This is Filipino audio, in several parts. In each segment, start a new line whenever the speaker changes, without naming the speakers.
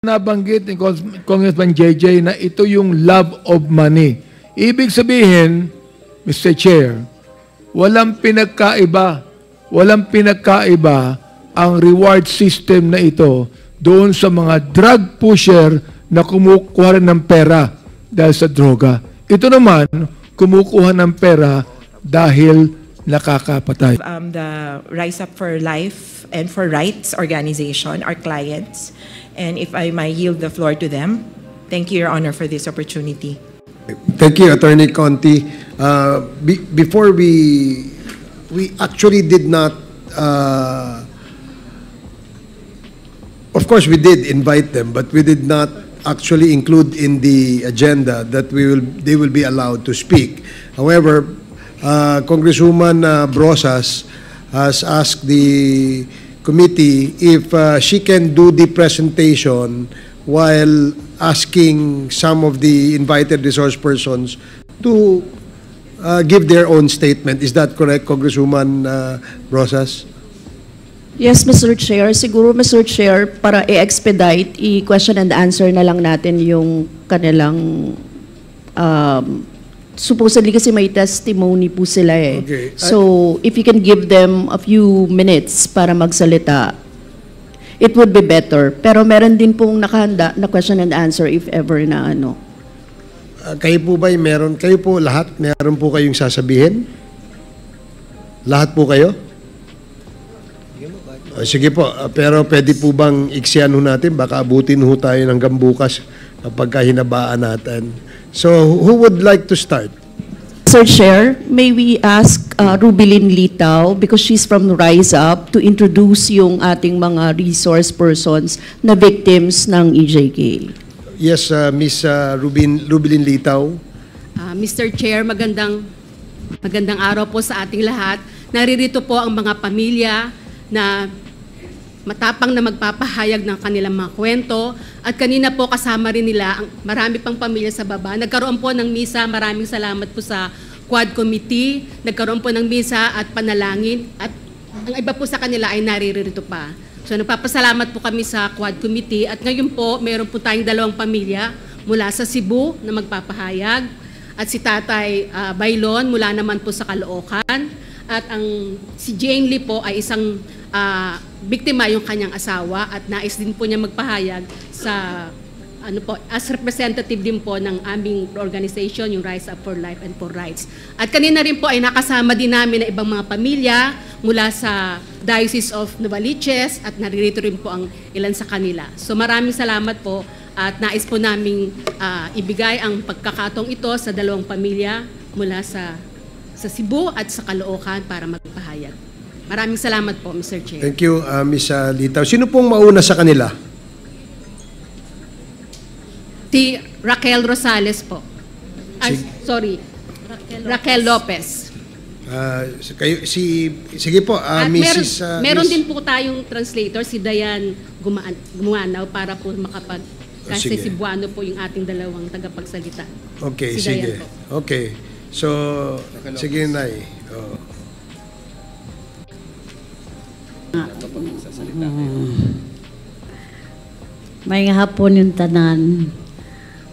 Nabanggit ni Congressman JJ na ito yung love of money. Ibig sabihin, Mr. Chair, walang pinagkaiba ang reward system na ito doon sa mga drug pusher na kumukuha ng pera dahil sa droga. Ito naman, kumukuha ng pera dahil nakakapatay.
The Rise Up for Life and for Rights organization, our clients, and if I might yield the floor to them. Thank you, Your Honor, for this opportunity.
Thank you, Attorney Conti. Before we actually did not, of course we did invite them, but we did not actually include in the agenda that they will be allowed to speak. However, Congresswoman Brosas has asked the committee if she can do the presentation while asking some of the invited resource persons to give their own statement. Is that correct, Congresswoman Brosas?
Yes, Mr. Chair. Siguro, Mr. Chair, para i-expedite, i-question and answer na lang natin yung kanilang supposedly kasi may testimony po sila eh.
Okay.
So, if you can give them a few minutes para magsalita, it would be better. Pero meron din pong nakahanda na question and answer if ever na ano.
Kayo po ba kayo po lahat, meron po kayong sasabihin? Lahat po kayo? Sige po, pero pwede po bang iksiyan natin? Baka abutin tayo hanggang bukas kapag hinabaan natin. So, who would like to start?
Sir Chair, may we ask Rubilin Litaw, because she's from Rise Up, to introduce yung ating mga resource persons na victims ng EJK.
Yes, Miss Rubilin Litaw.
Mr. Chair, magandang araw po sa ating lahat. Naririto po ang mga pamilya na matapang na magpapahayag ng kanilang mga kwento. At kanina po kasama rin nila ang marami pang pamilya sa baba. Nagkaroon po ng misa, maraming salamat po sa Quad Committee. Nagkaroon po ng misa at panalangin. At ang iba po sa kanila ay naririto pa. So nagpapasalamat po kami sa Quad Committee. At ngayon po, meron po tayong 2 pamilya mula sa Cebu na magpapahayag. At si Tatay Bailon mula naman po sa Caloocan. At si Jane Lee po ay isang biktima yung kanyang asawa at nais din po niya magpahayag sa as representative din po ng aming organization, yung Rise Up for Life and for Rights. At kanina rin po ay nakasama din namin na ibang mga pamilya mula sa Diocese of Novaliches at naririto rin po ang ilan sa kanila. So maraming salamat po at nais po naming ibigay ang pagkakataong ito sa 2 pamilya mula sa Cebu at sa Caloocan para magpahayag. Maraming salamat po, Mr. Chair.
Thank you, Ms. Litaw. Sino pong mauna sa kanila?
Si Raquel Rosales po. Sorry, Raquel Lopez.
Sige po, Mrs.
Meron din po tayong translator, si Dayan Gumanaw, para po kasi Cebuano po yung ating 2 tagapagsalita.
Okay,
si
sige. Okay. So, sige, Nay.
May hapon yung tanan.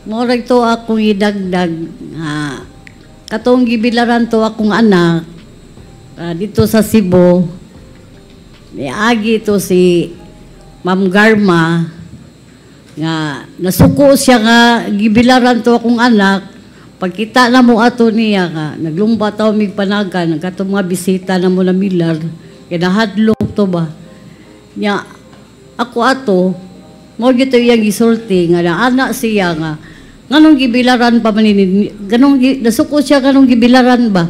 Murag to akong idagdag. Katong gibilaran to akong anak dito sa Cebu. Niagi to si Ma'am Garma nga nasuko siya nga gibilaran to akong anak. Pagkita na mo ato niya nga naglumba taw mig panagan katong mga bisita na mo na Milar. Kinahadlok to ba? Nya, ako ato, mo gito iyang gisulti, nga na anak siya nga, nganong gibilaran pa maninin, nasuko siya ganong gibilaran ba?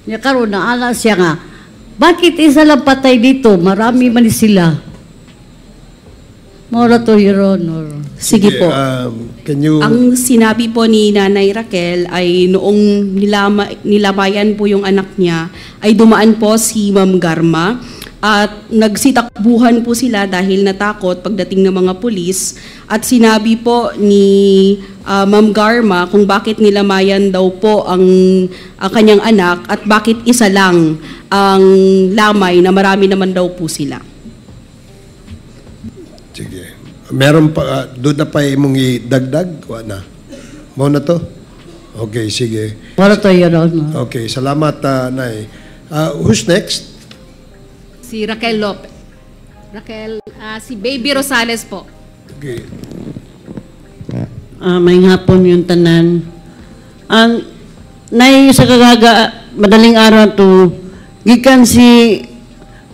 Nya karon na anak siya nga, bakit isa lang patay dito? Marami man sila. Mora to, Your Honor.
Sige po.
Ang sinabi po ni Nanay Raquel ay noong nilamayan po yung anak niya, ay dumaan po si Ma'am Garma at nagsitakbuhan po sila dahil natakot pagdating ng mga pulis. At sinabi po ni Ma'am Garma kung bakit nilamayan daw po ang kanyang anak at bakit isa lang ang lamay na marami naman daw po sila.
Sige. Meron pa, doon na pa imong idagdag? Wala na. Mo na to? Okay, sige.
Wala to, Your Honor.
Okay, salamat, Nay. Who's next?
Si Raquel Lopez. Raquel, si Baby Rosales po.
Okay.
May hapon yung tanan. Ang nay sa kagaga, madaling araw to, gikan si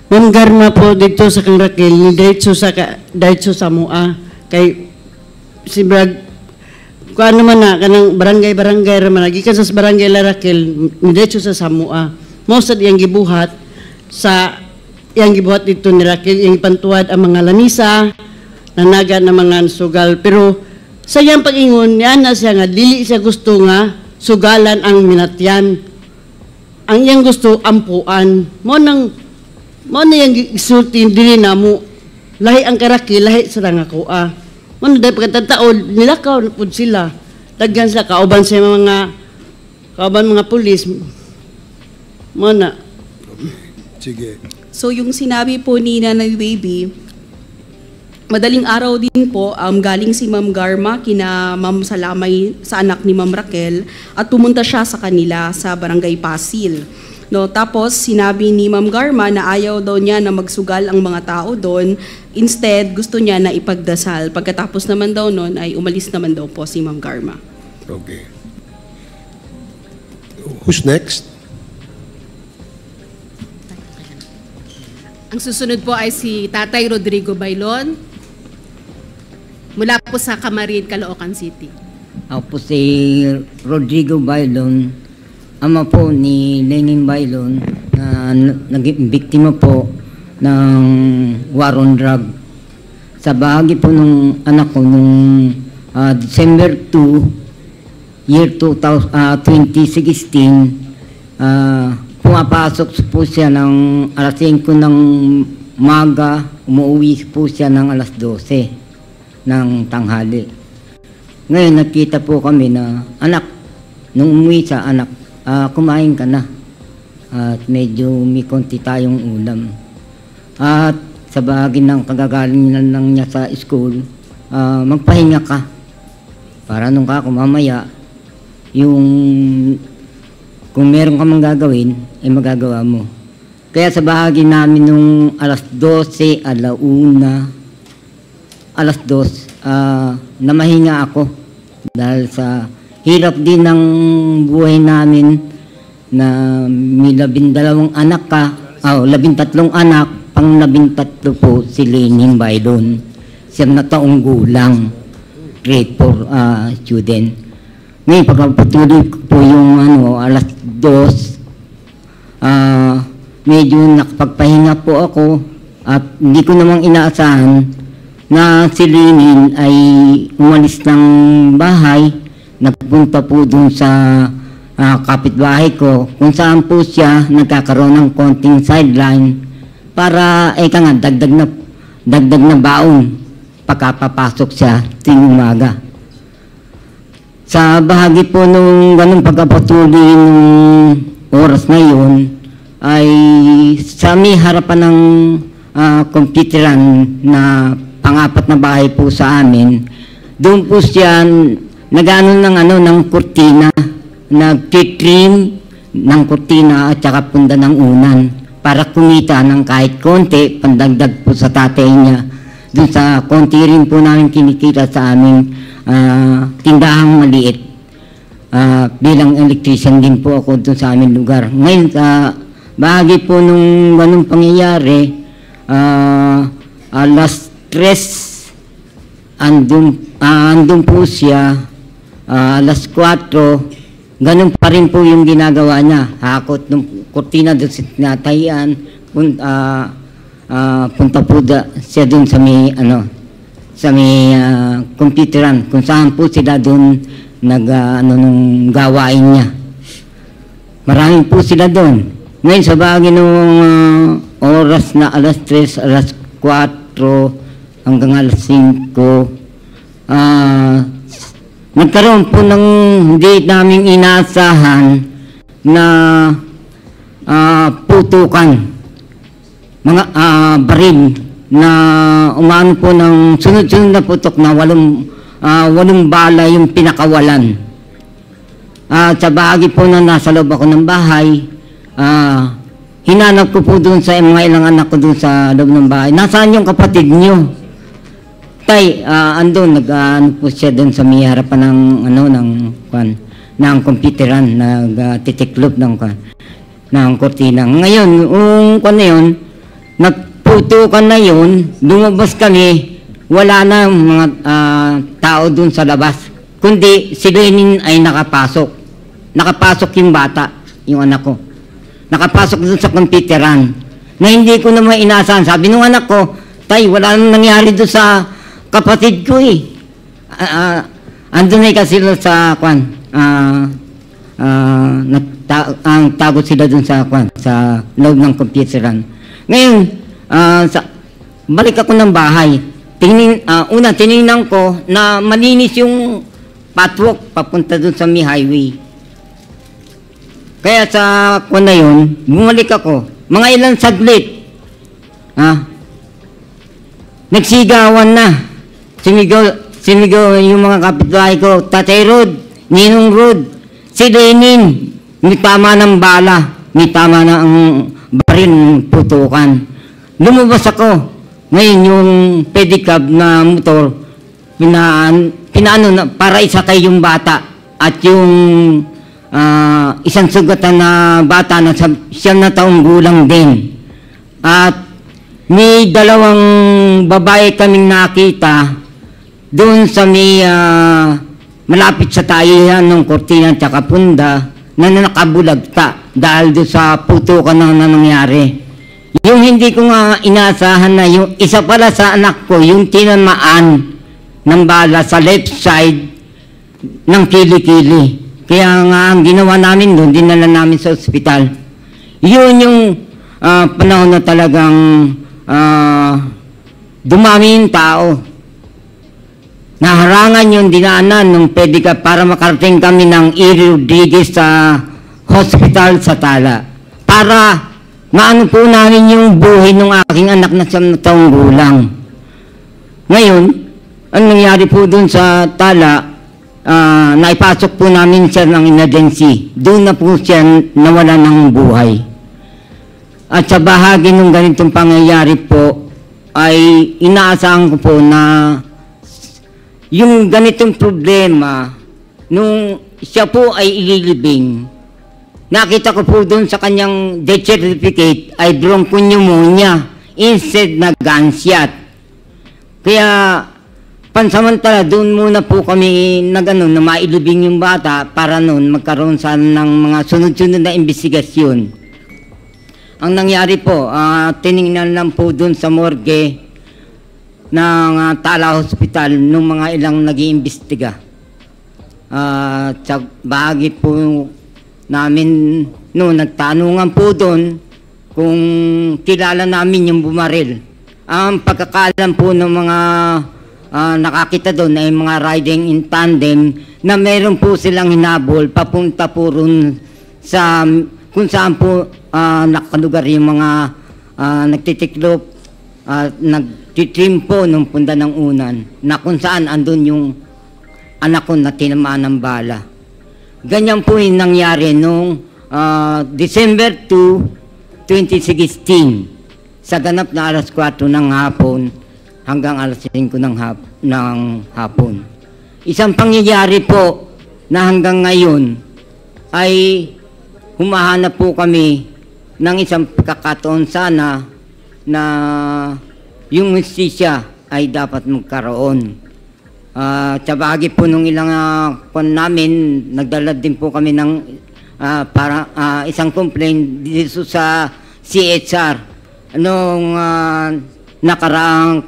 Ma'am Garma po dito sa kang Raquel, ni diretso sa mua. Kay si Brad, kung ano man na, kanang barangay raman, gikan sa barangay La Raquel, ni diretso sa Samua. Most of yung gibuhat sa yang gibuhat dito ni Raquel, yung pantuwad ang mga lamisa, nanaga na mga sugal. Pero sa iyang pag-ingon, niya na siya nga, dili siya gusto nga, sugalan ang minatyan. Ang iyang gusto, ampuan. Mo na yung isulti, dili na mo, lahi ang karaki, lahi sa nangakua. Mo na dahil pagkatataon, nilakaw na po sila. Daghan sila, kauban sa mga pulis. Mo na.
Sige.
So yung sinabi po ni Nanay Baby, madaling araw din po, galing si Ma'am Garma kina Ma'am Salamay sa anak ni Ma'am Raquel at pumunta siya sa kanila sa Barangay Pasil. No, tapos sinabi ni Ma'am Garma na ayaw daw niya na magsugal ang mga tao doon. Instead, gusto niya na ipagdasal. Pagkatapos naman daw noon ay umalis naman daw po si Ma'am Garma.
Okay. Who's next?
Ang susunod po ay si Tatay Rodrigo Bailon mula po sa Camarin, Caloocan City.
Ako po si Rodrigo Bailon, ama po ni Lenin Bailon na naging biktima po ng war on drug. Sa bahagi po ng anak ko nung December 2, year 2016, pumapasok po siya ng alas 5 ng umaga, umuwi po siya ng alas 12 ng tanghali. Ngayon nakita po kami na anak, nung umuwi sa anak, kumain ka na. At medyo may konti tayong ulam. At sa bahagi ng kagagaling lang niya sa school, magpahinga ka. Para nung ka mamaya, yung kung meron ka mang gagawin, ay magagawa mo. Kaya sa bahagi namin nung alas 12, alas 2, namahinga ako. Dahil sa hirap din ng buhay namin na may 12 anak ka, 13 anak, pang 13 po si Lenin Bailon. 7 na taong gulang, grade 4 student. Ngayon, pagpapatuloy po yung alas 2, medyo nakapagpahinga po ako at hindi ko namang inaasahan na si Lenin ay umalis ng bahay, nagpunta po dun sa kapitbahay ko kung saan po siya nagkakaroon ng konting sideline para dagdag na baon pagkapapasok siya tuwing umaga. Sa bahagi po nung ganung pagkapatuloy nung oras na yun, ay sa may harapan ng computeran na pang-apat na bahay po sa amin, doon po siya nag-ano ng kurtina, nag-trim ng kurtina at saka punda ng unan para kumita ng kahit konti, pandagdag po sa tatay niya. Doon sa konti rin po namin kinikita sa aming tindahang maliit. Bilang electrician din po ako doon sa aming lugar. Ngayon, bahagi po nung ganung pangyayari, alas 3, andun po siya, alas 4, ganun pa rin po yung ginagawa niya. Hakot ng kurtina doon sa tinatayan, punta po siya doon sa may, computeran, kung saan po sila doon nung gawain niya. Maraming po sila doon. Ngayon, sa bagay nung oras na alas 3, alas 4, hanggang alas 5, nagkaroon po ng hindi namin inaasahan na putukan, mga baril na umano po ng sunod-sunod na putok na walong bala yung pinakawalan. At sa bahagi po na nasa loob ako ng bahay, hinanap ko po doon sa mga ilang anak ko doon sa loob ng bahay. Nasaan yung kapatid nyo? Tay, andun, nag-ano po siya doon sa may harapan ng computeran, nag-titiklop ng kortina. Ngayon, na yun, nagputukan na yun, lumabas kami, wala na mga tao doon sa labas. Kundi si Lenin ay nakapasok. Nakapasok yung bata, yung anak ko. Nakapasok doon sa computeran. Na hindi ko naman inasahan. Sabi ng anak ko, tay, wala nang nangyari doon sa kapatid ko eh. Andun ay kasi sa tago sila doon sa loob ng computeran. Ngayon, balik ako ng bahay. Tinignan ko na malinis yung patwalk papunta doon sa may highway. Kaya sa na yun, bumalik ako. Mga ilang saglit. Nagsigawan na. Sinigaw yung mga kapitbahay ko. Tatay Rod, Ninong Rod, si Lenin, may tama ng bala, may tama ng baril putukan. Lumabas ako. Ngayon yung pedicab na motor, pinaano na para isakay yung bata at yung isang sugatan na bata na siyam na taong gulang din. At may dalawang babae kaming nakita doon sa may malapit sa tayihan ng kortina at saka punda na nakabulagta dahil doon sa putukan na nangyari. Yung hindi ko nga inasahan na yung isa pala sa anak ko, yung tinamaan ng bala sa left side ng kili-kili. Kaya nga ang ginawa namin doon, dinala namin sa ospital. Yun yung panahon na talagang dumami yung tao. Naharangan yung dinaanan ng pedicab para makarating kami ng E. Rodriguez sa hospital sa Tala. Para maano po namin yung buhay ng aking anak na 7 taong gulang. Ngayon, ang nangyari po dun sa Tala, naipasok po namin siya ng emergency. Doon na po siya nawala ng buhay. At sa bahagi ng ganitong pangyayari po, ay inaasahan ko po na yung ganitong problema, nung siya po ay ililibing, nakita ko po doon sa kanyang death certificate ay bronchopneumonia instead na gunshot. Kaya pansamantala doon muna po kami na mailibing yung bata para noon magkaroon sana ng mga sunod-sunod na investigasyon. Ang nangyari po, tinignan lang po doon sa morgue ng Tala Hospital nung mga ilang nag-iimbestiga. Sa bahagi po namin, nagtanungan po doon kung kilala namin yung bumaril. Ang pagkakalam po ng mga nakakita doon ay mga riding in tandem na meron po silang hinabol papunta po ron sa kung saan po nakalugar yung mga nagtitiklop at nagtitrim po nung punda ng unan na kung saan andun yung anak ko na tinamaan ng bala. Ganyan po yung nangyari noong December 2, 2016 sa ganap na alas 4 ng hapon hanggang alas 5 ng hapon. Isang pangyayari po na hanggang ngayon ay humahanap po kami ng isang pagkakataon sana na yung justisya ay dapat magkaroon. Sa bahagi po nung ilang namin, nagdala din po kami ng isang complaint dito sa CHR noong nakaraang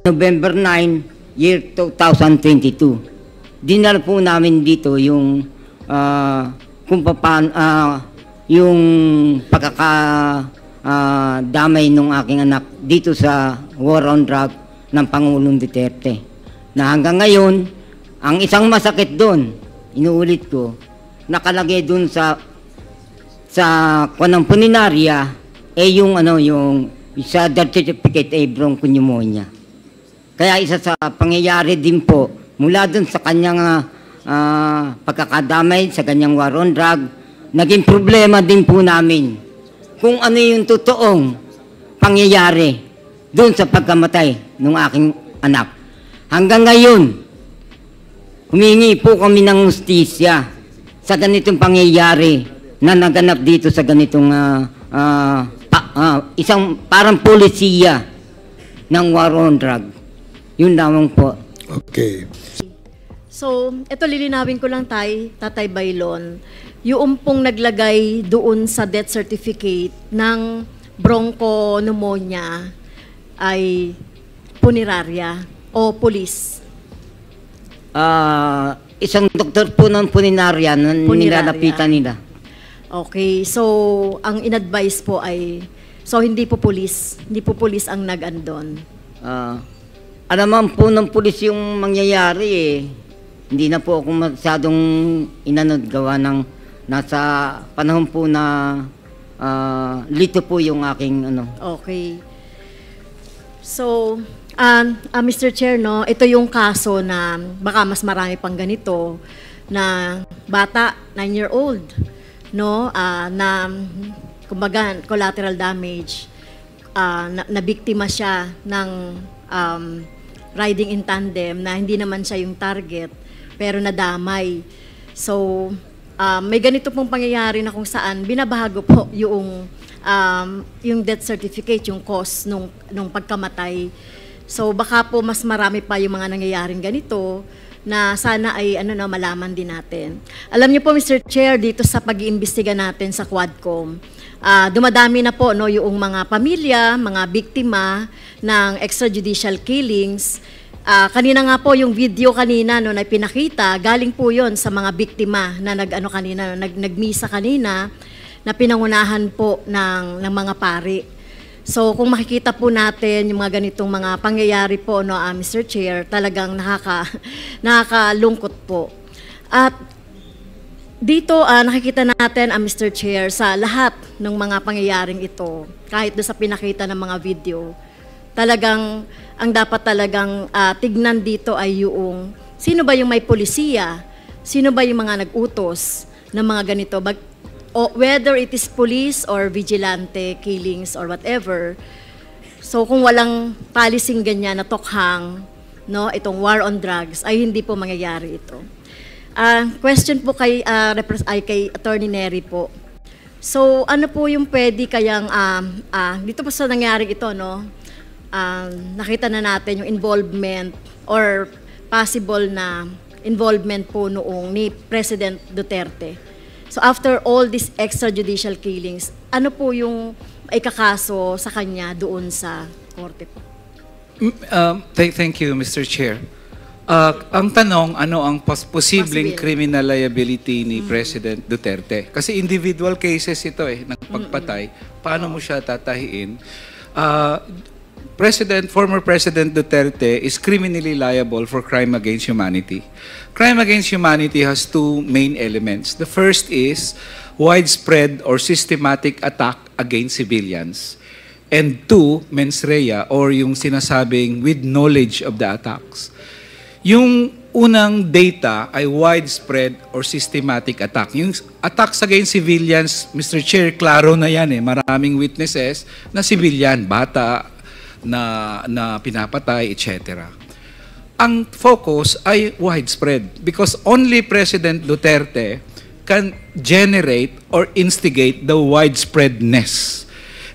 November 9, year 2022. Dinala po namin dito yung kung paano yung damay ng aking anak dito sa war on drug ng Pangulong Duterte. Na hanggang ngayon, ang isang masakit doon, inuulit ko, nakalagay doon sa kwanang puninarya, yung sa death certificate ay bronchopneumonia. Kaya isa sa pangyayari din po, mula dun sa kanyang pagkakadamay sa kanyang war on drug, naging problema din po namin kung ano yung totoong pangyayari dun sa pagkamatay ng aking anak. Hanggang ngayon, humingi po kami ng hustisya sa ganitong pangyayari na naganap dito sa ganitong isang parang polisiya ng war on drug. Yun lamang po.
Okay.
So, ito lilinawin ko lang Tatay Bailon, yung pong naglagay doon sa death certificate ng bronchopneumonia ay punerarya o police.
Isang doktor po ng punerarya na nilalapitan nila.
Okay, so ang in-advise po ay, so hindi po police ang nag-andon.
Alaman po ng pulis yung mangyayari eh. Hindi na po ako masyadong inanod gawa ng nasa panahon po na lito po yung aking ano.
Okay. So, Mr. Chair, no, ito yung kaso na baka mas marami pang ganito na bata, 9-year-old, no, na kumbaga collateral damage, na biktima siya ng riding in tandem na hindi naman siya yung target pero nadamay. So, may ganito pong pangyayari na kung saan binabago po yung death certificate, yung cause nung pagkamatay. So, baka po mas marami pa yung mga nangyayaring ganito na sana ay malaman din natin. Alam niyo po, Mr. Chair, dito sa pag-iimbestiga natin sa Quadcom, dumadami na po yung mga pamilya, mga biktima ng extrajudicial killings. Kanina nga po yung video kanina na pinakita, galing po yon sa mga biktima na nagmisa kanina na pinangunahan po ng mga pari. So kung makikita po natin yung mga ganitong mga pangyayari po, Mr. Chair, talagang nakakalungkot po. At dito nakikita natin, Mr. Chair, sa lahat ng mga pangyayaring ito, kahit doon sa pinakita ng mga video, talagang ang dapat talagang tignan dito ay yung sino ba yung may polisiya, sino ba yung mga nag-utos ng mga ganito, whether it is police or vigilante killings or whatever. So kung walang policing ganyan na tokhang, no, itong war on drugs, ay hindi po mangyayari ito. Question po kay Attorney Nery po. So ano po yung pwede kayang dito po sa nangyari ito, no? Nakita na natin yung involvement or possible na involvement po noong ni President Duterte. So after all these extrajudicial killings, ano po yung ikakaso sa kanya doon sa korte po?
Thank you, Mr. Chair. Ang tanong, ano ang posibleng criminal liability ni President Duterte? Kasi individual cases ito ng pagpatay. Paano mo siya tatahiin? Former President Duterte is criminally liable for crime against humanity. Crime against humanity has two main elements. The first is widespread or systematic attack against civilians. And two, mens rea, or yung sinasabing with knowledge of the attacks. Yung unang data ay widespread or systematic attack. Yung attacks against civilians, Mr. Chair, klaro na yan Maraming witnesses na civilian, bata, na pinapatay, etc. Ang focus ay widespread because only President Duterte can generate or instigate the widespreadness.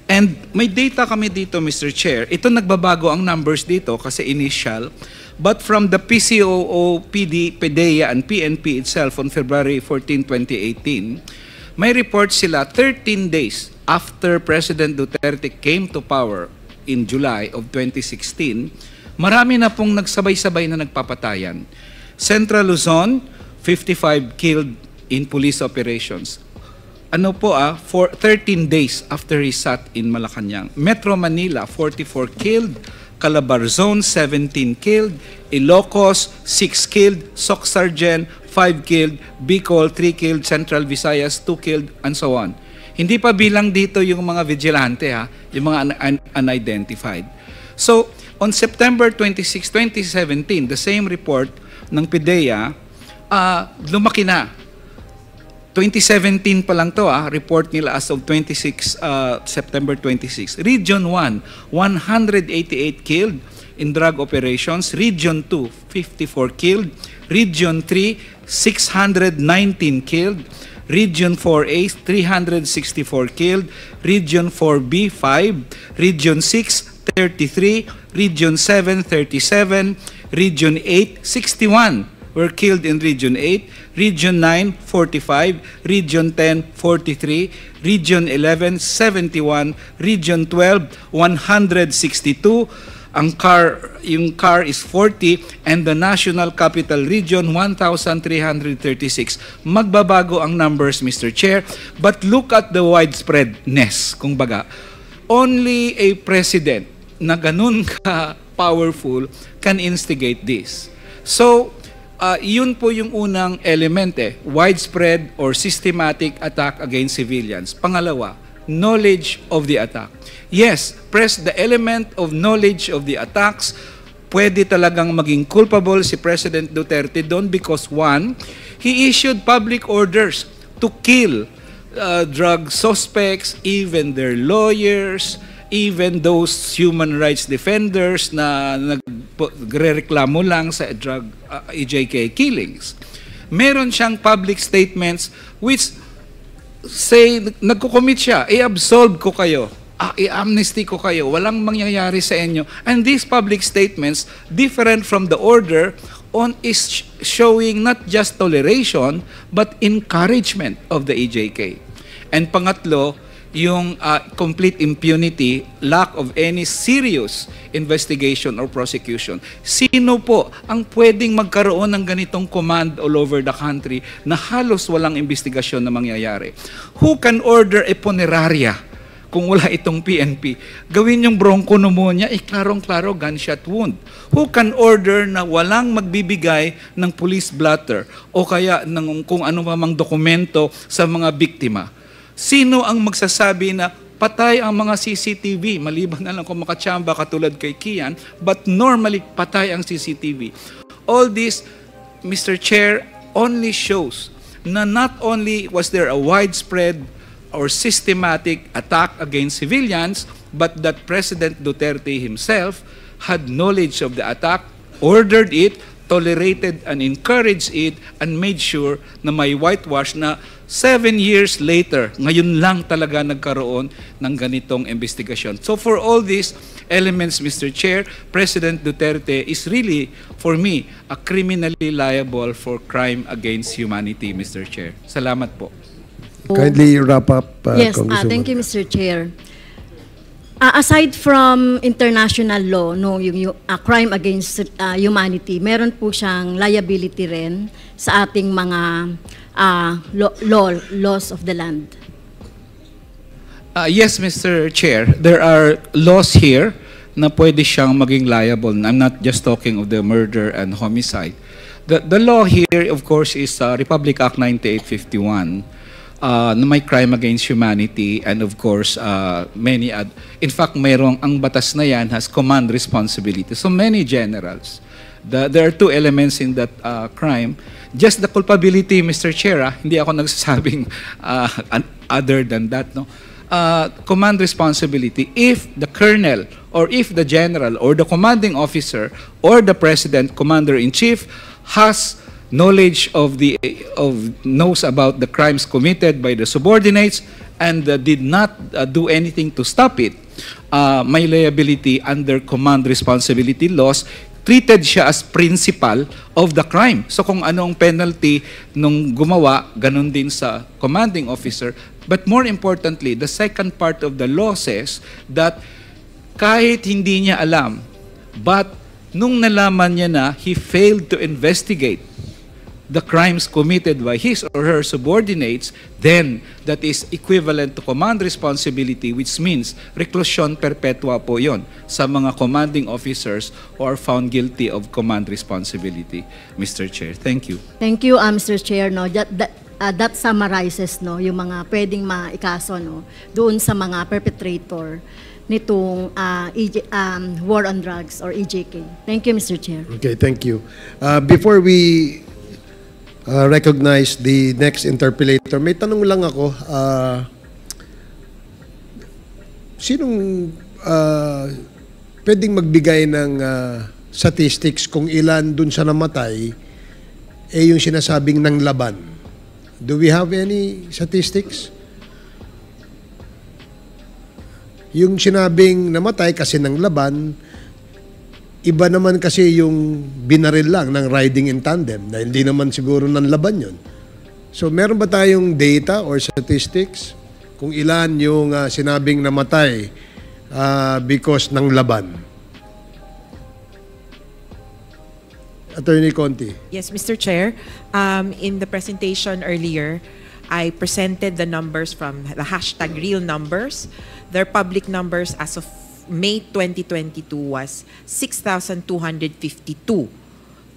And may data kami dito, Mr. Chair. Ito nagbabago ang numbers dito kasi initial. But from the PCOO, PDEA, and PNP itself on February 14, 2018, may report sila 13 days after President Duterte came to power in July of 2016, marami na pong nagsabay-sabay na nagpapatayan. Central Luzon, 55 killed in police operations. For 13 days after he sat in Malacanang. Metro Manila, 44 killed. Calabarzon, 17 killed. Ilocos, 6 killed. Soc Sargent, 5 killed. Bicol, 3 killed. Central Visayas, 2 killed, and so on. Hindi pa bilang dito yung mga vigilante, ha, yung mga unidentified. So, on September 26, 2017, the same report ng PIDEA, lumaki na. 2017 pa lang to, report nila as of September 26. Region 1, 188 killed in drug operations. Region 2, 54 killed. Region 3, 619 killed. Region 4A, 364 killed. Region 4B, 5. Region 6, 33. Region 7, 37. Region 8, 61 were killed in Region 8. Region 9, 45. Region 10, 43. Region 11, 71. Region 12, 162. Yung CAR is 40, and the National Capital Region, 1,336. Magbabago ang numbers, Mr. Chair, but look at the widespreadness, kung baga. Only a president na ganun ka-powerful can instigate this. So, yun po yung unang element, widespread or systematic attack against civilians. Pangalawa, knowledge of the attack. Yes, the element of knowledge of the attacks, pwede talagang maging culpable si President Duterte doon because one, he issued public orders to kill drug suspects, even their lawyers, even those human rights defenders na nagrereklamo lang sa drug EJK killings. Meron siyang public statements which say, nagko-commit siya, i-absolve ko kayo, i-amnesty ko kayo, walang mangyayari sa inyo. And these public statements, different from the order, is showing not just toleration, but encouragement of the EJK. And pangatlo, yung complete impunity, lack of any serious investigation or prosecution. Sino po ang pwedeng magkaroon ng ganitong command all over the country na halos walang investigasyon na mangyayari? Who can order a funeraria kung wala itong PNP? Gawin yung bronchopneumonia, klarong-klaro, gunshot wound. Who can order na walang magbibigay ng police blotter o kaya ng kung ano mamang dokumento sa mga biktima? Sino ang magsasabi na patay ang mga CCTV, maliban na lang kung makachamba katulad kay Kian, but normally patay ang CCTV. All this, Mr. Chair, only shows na not only was there a widespread or systematic attack against civilians, but that President Duterte himself had knowledge of the attack, ordered it, tolerated and encouraged it, and made sure na may whitewash na 7 years later, ngayon lang talaga nagkaroon ng ganitong investigasyon. So for all these elements, Mr. Chair, President Duterte is really, for me, a criminally liable for crime against humanity, Mr. Chair. Salamat po.
Kindly wrap up,
Yes,
Congresswoman.
thank you, Mr. Chair. Aside from international law, no, yung crime against humanity, meron po siyang liability rin sa ating mga laws of the land.
Yes, Mr. Chair. There are laws here na pwede siyang maging liable. I'm not just talking of the murder and homicide. The law here, of course, is Republic Act 9851. Na may crime against humanity, and of course many in fact mayroong ang batas na yan has command responsibility, so many generals. There are two elements in that crime. Just the culpability, Mr. Chair, hindi ako nagsasabing other than that, no. Command responsibility, if the colonel or if the general or the commanding officer or the president, commander-in-chief, has knowledge knows about the crimes committed by the subordinates and did not do anything to stop it, may liability under command responsibility laws. Treated siya as principal of the crime. So kung anong penalty nung gumawa, ganun din sa commanding officer. But more importantly, the second part of the law says that kahit hindi niya alam, but nung nalaman niya na he failed to investigate the crimes committed by his or her subordinates, then that is equivalent to command responsibility, which means reclusion perpetua po yon sa mga commanding officers who are found guilty of command responsibility. Mr. Chair, thank you.
Thank you, Mr. Chair. No, that summarizes no yung mga pwedeng maikaso no doon sa mga perpetrator nitong war on drugs or EJK. Thank you, Mr. Chair.
Okay, thank you. Before we recognize the next interpellator, may tanong lang ako. Sinong pwedeng magbigay ng statistics kung ilan dun sa namatay yung sinasabing ng laban? Do we have any statistics? Yung sinabing namatay kasi ng laban, iba naman kasi yung binaril lang ng riding in tandem na hindi naman siguro ng laban yun. So meron ba tayong data or statistics kung ilan yung sinabing namatay because ng laban? Attorney Conti.
Yes, Mr. Chair. In the presentation earlier, I presented the numbers from the hashtag real numbers. Their public numbers as of May 2022 was 6,252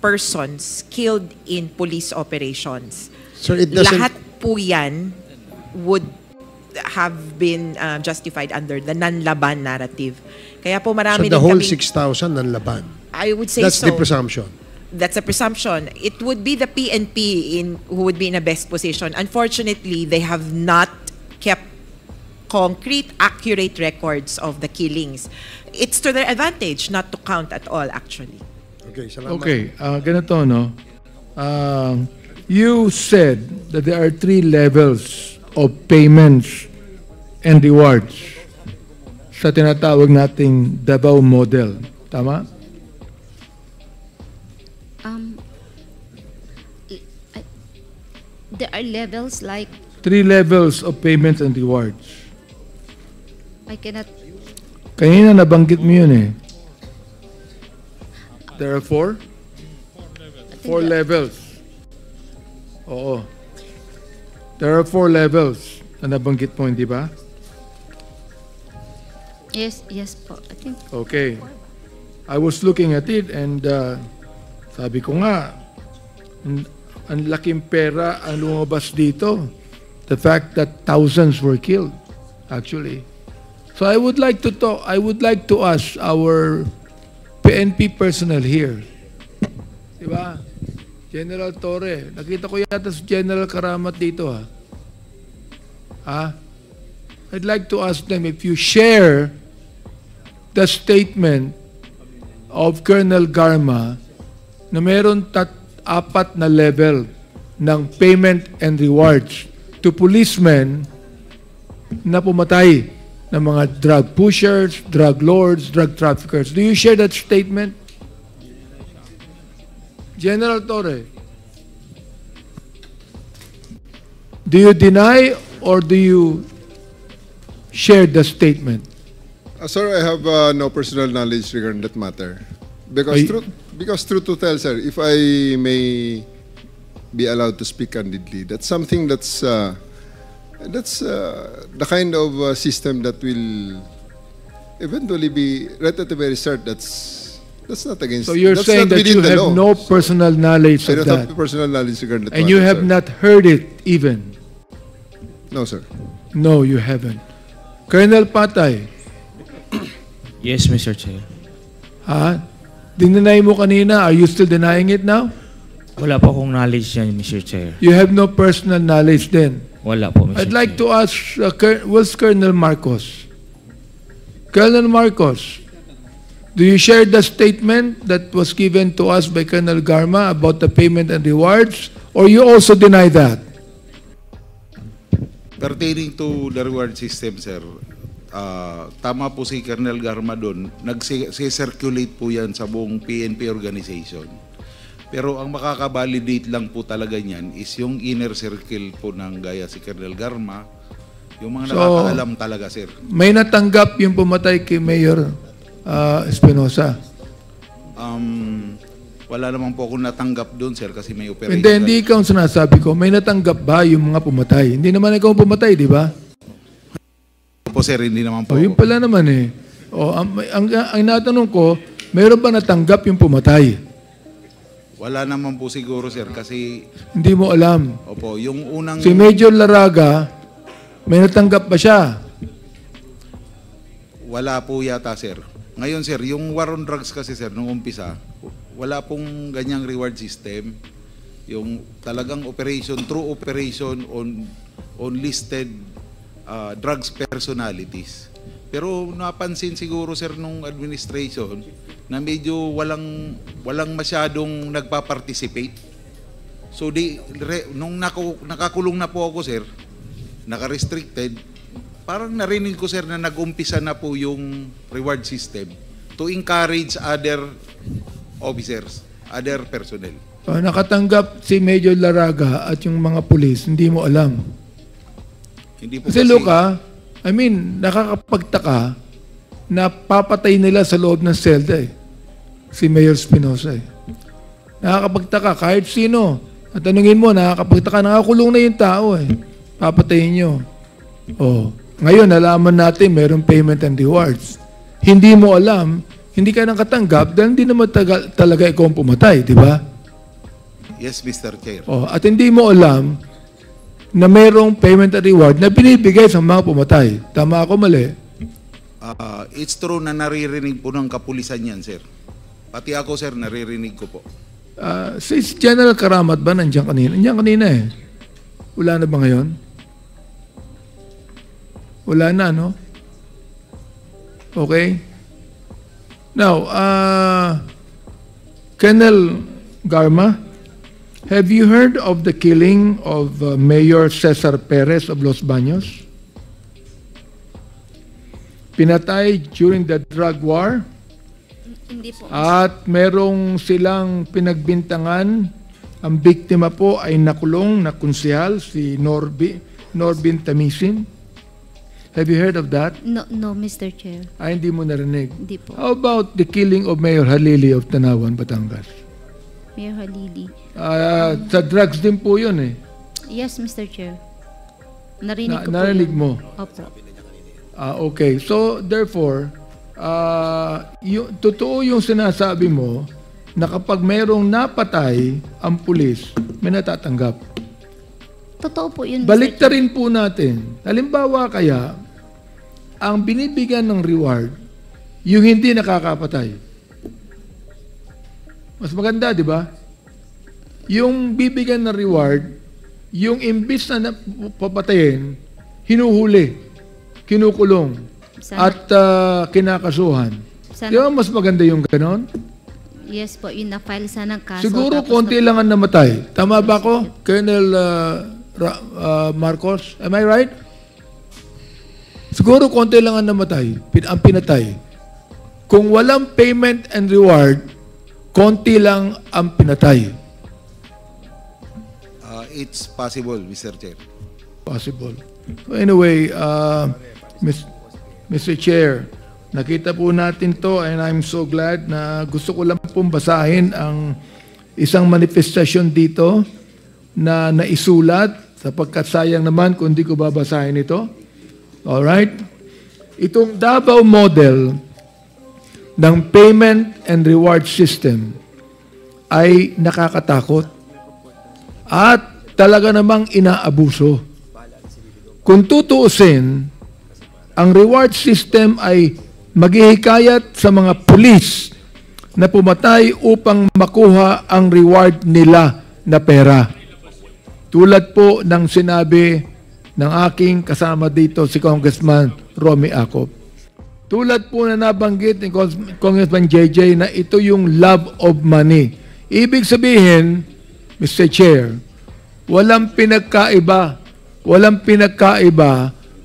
persons killed in police operations.
So it doesn't...
Lahat po yan would have been justified under the non-laban narrative. Kaya po marami
So the
din
whole
kaming-
6,000 ng laban?
I would say
That's
so.
the presumption.
That's a presumption. It would be the PNP who would be in a best position. Unfortunately, they have not kept concrete, accurate records of the killings. It's to their advantage not to count at all, actually.
Okay, salamat.
Okay, ganito, no? You said that there are 3 levels of payments and rewards sa tinatawag nating Davao model. Tama?
There are levels like
3 levels of payments and rewards.
I cannot.
Kanina nabanggit mo yun eh. There are 4? 4 levels. Oo. There are 4 levels na nabanggit mo, hindi ba?
Yes po. I think
Okay. I was looking at it and sabi ko nga, ang laking pera ang lumabas dito. The fact that thousands were killed, actually. So I would like to ask our PNP personnel here. Diba? General Torre, nakita ko yata si General Karamat dito ha. I'd like to ask them if you share the statement of Colonel Garma na meron 4 na level ng payment and rewards to policemen na pumatay ng mga drug pushers, drug lords, drug traffickers. Do you share that statement? General Torre, do you deny or do you share the statement?
Sir, I have no personal knowledge regarding that matter. Because truth to tell, sir, if I may be allowed to speak candidly, that's something that's the kind of system that will eventually be right at the very start. That's not against.
So you're
that's
saying
not
that
within
you
the
have
law.
no personal knowledge
I
of
don't have
that,
personal knowledge regarding that
and
matter,
you have
sir.
not heard it even.
No, sir.
No, you haven't. Colonel Patay,
Yes, Mr. Chair.
dinanay mo kanina. Are you still denying it now?
Wala po akong knowledge yan, Mr. Chair.
You have no personal knowledge then.
Wala po, Mr.
I'd like
Chair.
to ask, where's Colonel Marcos? Colonel Marcos, do you share the statement that was given to us by Colonel Garma about the payment and rewards, or you also deny that?
Pertaining to the reward system, sir, tama po si Colonel Garma doon, nag-circulate po yan sa buong PNP organization. Pero ang makaka-validate lang po talaga niyan is yung inner circle po ng gaya si Colonel Garma, yung mga nakakaalam talaga, sir.
May natanggap yung pumatay kay Mayor Espinosa?
Wala naman po akong natanggap doon, sir, kasi may operation.
Hindi ikaw ang sinasabi ko. May natanggap ba yung mga pumatay? Hindi naman ikaw ang pumatay, di ba?
Po, sir, hindi naman po.
Yun pala naman eh. Ang natanong ko, mayroon ba natanggap yung pumatay?
Wala naman po siguro, sir, kasi...
Hindi mo alam.
Opo, yung unang...
Si Major Laraga, may natanggap ba siya?
Wala po yata, sir. Ngayon, sir, yung war on drugs kasi, sir, nung umpisa, wala pong ganyang reward system. Yung talagang operation, true operation on listed drugs personalities. Pero napansin siguro, sir, nung administration na medyo walang masyadong nagpa-participate. So nung nakakulong na po ako, sir, naka-restricted, parang narinig ko, sir, na nag-umpisa na po yung reward system to encourage other officers, other personnel.
Nakatanggap si Major Laraga at yung mga pulis, hindi mo alam.
Hindi po
kasi Luca, I mean, nakakapagtaka na papatay nila sa loob ng selda si Mayor Espinosa Nakakapagtaka kahit sino. At tanungin mo, nakakapagtaka, nakakulong na yung tao Papatayin nyo. Ngayon, nalaman natin mayroong payment and rewards. Hindi mo alam, hindi ka nang katanggap dahil hindi naman talaga ikaw ang pumatay, di ba?
Yes, Mr. Chair.
At hindi mo alam na mayroong payment and reward na binibigay sa mga pumatay. Tama ako, mali?
It's true na naririnig po ng kapulisan yan, sir. Pati ako, sir, naririnig ko po.
Si General Karamat ba nandiyan kanina? Nandiyan kanina Wala na ba ngayon? Wala na, no? Okay. Now, Colonel Garma, have you heard of the killing of Mayor Cesar Perez of Los Baños? Pinatay during the drug war?
Hindi po.
At merong silang pinagbintangan. Ang biktima po ay nakulong na konsehal, si Norbin Tamisin. Have you heard of that?
No, Mr. Chair.
Hindi mo narinig.
Hindi po.
How about the killing of Mayor Halili of Tanawan, Batangas?
Mayor Halili.
Sa drugs din po yun
Yes, Mr. Chair. Narinig ko
narinig
po
mo?
Opo.
Okay. So, therefore, totoo yung sinasabi mo na kapag mayroong napatay ang pulis, may natatanggap.
Totoo po yun,
Baliktarin po natin. Halimbawa kaya, ang binibigyan ng reward, yung hindi nakakapatay. Mas maganda, di ba? Yung bibigyan ng reward, yung imbis na papatayin, hinuhuli, kinukulong, at kinakasuhan. Di ba mas maganda yung ganon?
Yes po, yun na-file sana ng kaso.
Siguro konti lang ang namatay. Tama ba ko, Colonel Marcos? Am I right? Siguro konti lang ang namatay, ang pinatay. Kung walang payment and reward, konti lang ang pinatay.
It's possible, Mr. Chair.
Possible. So anyway, Mr. Chair, nakita po natin to and I'm so glad na gusto ko lang pong basahin ang isang manifestasyon dito na naisulat sapagkat sayang naman kung hindi ko babasahin ito. Alright? Itong Davao model ng payment and reward system ay nakakatakot at talaga namang inaabuso. Kung tutuusin, ang reward system ay maghihikayat sa mga pulis na pumatay upang makuha ang reward nila na pera. Tulad po ng sinabi ng aking kasama dito si Congressman Romy Acop. Tulad po na nabanggit ni Congressman JJ na ito yung love of money. Ibig sabihin, Mr. Chair, walang pinagkaiba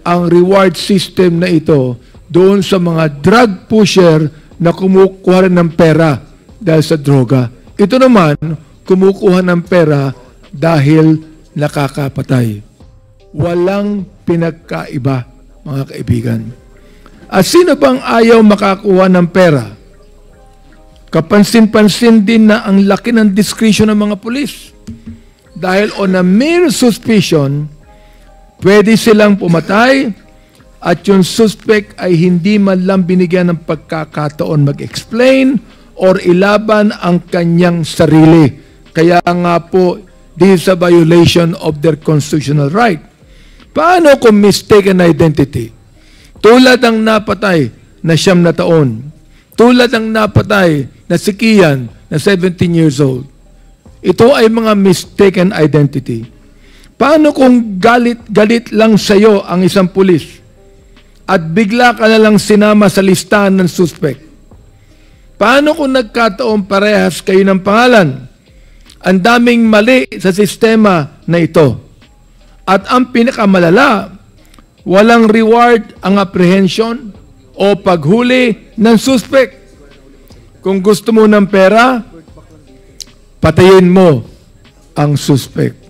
ang reward system na ito doon sa mga drug pusher na kumukuha ng pera dahil sa droga. Ito naman, kumukuha ng pera dahil nakakapatay. Walang pinagkaiba, mga kaibigan. At sino bang ayaw makakuha ng pera? Kapansin-pansin din na ang laki ng discretion ng mga pulis. Dahil on a mere suspicion, pwede silang pumatay at yung suspect ay hindi man lang binigyan ng pagkakataon mag-explain or ilaban ang kanyang sarili Kaya nga po, this is a violation of their constitutional right. Paano kung mistaken identity? Tulad ng napatay na 9 na taon. Tulad ng napatay na si Kian na 17 years old. Ito ay mga mistaken identity. Paano kung galit lang sa'yo ang isang pulis at bigla ka na lang sinama sa listahan ng suspect? Paano kung nagkataon parehas kayo ng pangalan? Ang daming mali sa sistema na ito. At ang pinakamalala, walang reward ang apprehension o paghuli ng suspect. Kung gusto mo ng pera, patayin mo ang suspect.